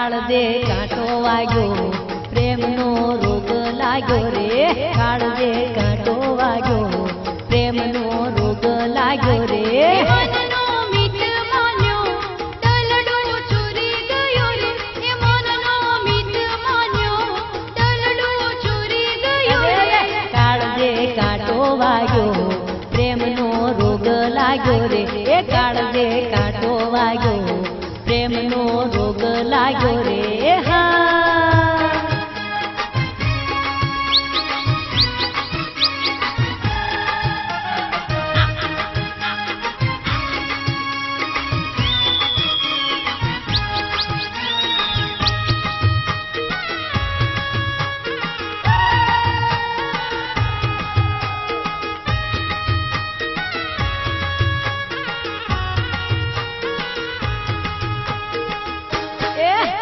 કાળજે કાંટો વાગ્યો પ્રેમનો રોગ લાગ્યો રે કાળજે કાંટો વાગ્યો પ્રેમનો રોગ લાગ્યો રે મનનો મીત માન્યો દલડો ચોરી ગયો રે એ મનનો મીત માન્યો દલડો ચોરી ગયો રે કાળજે કાંટો વાગ્યો પ્રેમનો રોગ લાગ્યો રે એ કાળજે કાંટો વાગ્યો પ્રેમનો રોગ લાગ્યો રે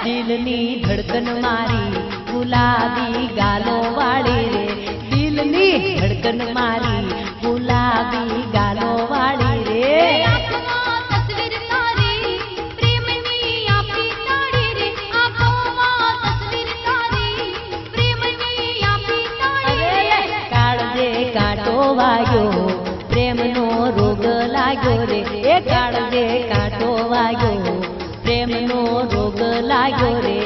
દિલની ધડકન મારી ગુલાબી ગાલો વાળી રે દિલની ધડકન મારી ગુલાબી ગાલો વાળી રે આંખમાં તસવીર તારી પ્રેમની આપી તાળી રે આંખોમાં તસવીર તારી પ્રેમની આપી તાળી રે કાળજે કાંટો વાગ્યો પ્રેમનો રોગ લાગ્યો રે એ કાળજે કાંટો વાગ્યો પ્રેમનો રોગ લાગ્યો રે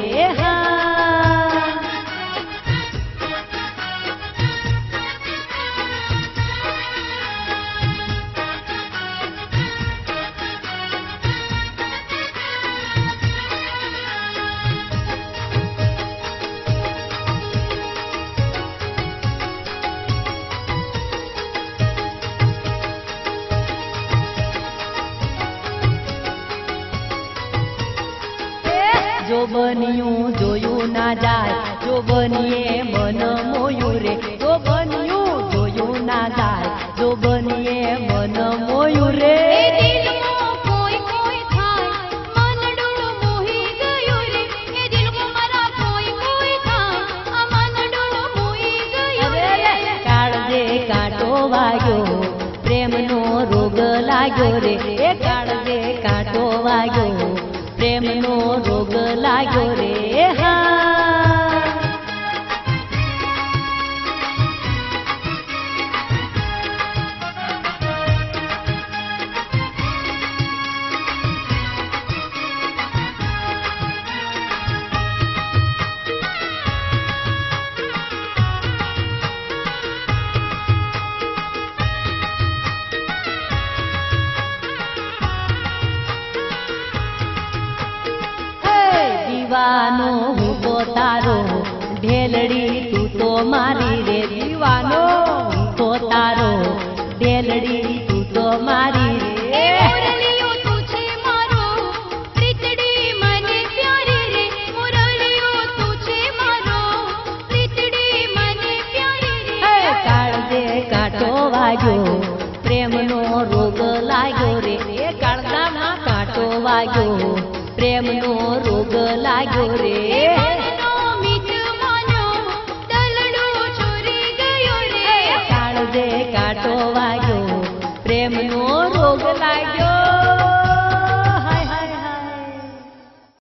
જો બન્યું જોયું ના જાય જો બનીએ મન મોયું રે જો બન્યું જોયું ના જાય જો બનીએ મન મોયું રે એ દિલમાં કોઈ કોઈ થાય મનડો મોહી ગયો રે એ દિલમાં મારા કોઈ કોઈ થાય આ મનડો મોહી ગયો રે કાળજે કાંટો વાગ્યો પ્રેમનો રોગ લાગ્યો રે એ કાળજે કાંટો વાગ્યો પ્રેમનો રોગ લાગ્યો રે દીવાનો હું તો તારો ઢેલડી તું તો મારી રે દીવાનો હું તો તારો ઢેલડી તું તો મારી એ રે મુરલીઓ તું છે મારો પ્રીતડી મને પ્યારી રે મુરલીઓ તું છે મારો પ્રીતડી મને પ્યારી રે કાળજે કાંટો વાગ્યો પ્રેમનો રોગ લાગ્યો રે એ કાળજામાં કાંટો વાગ્યો પ્રેમનો રોગ લાગ્યો રે મનનો મીત માન્યો દલડો ચોરી ગયો રે કાળજે કાંટો વાગ્યો પ્રેમનો રોગ લાગ્યો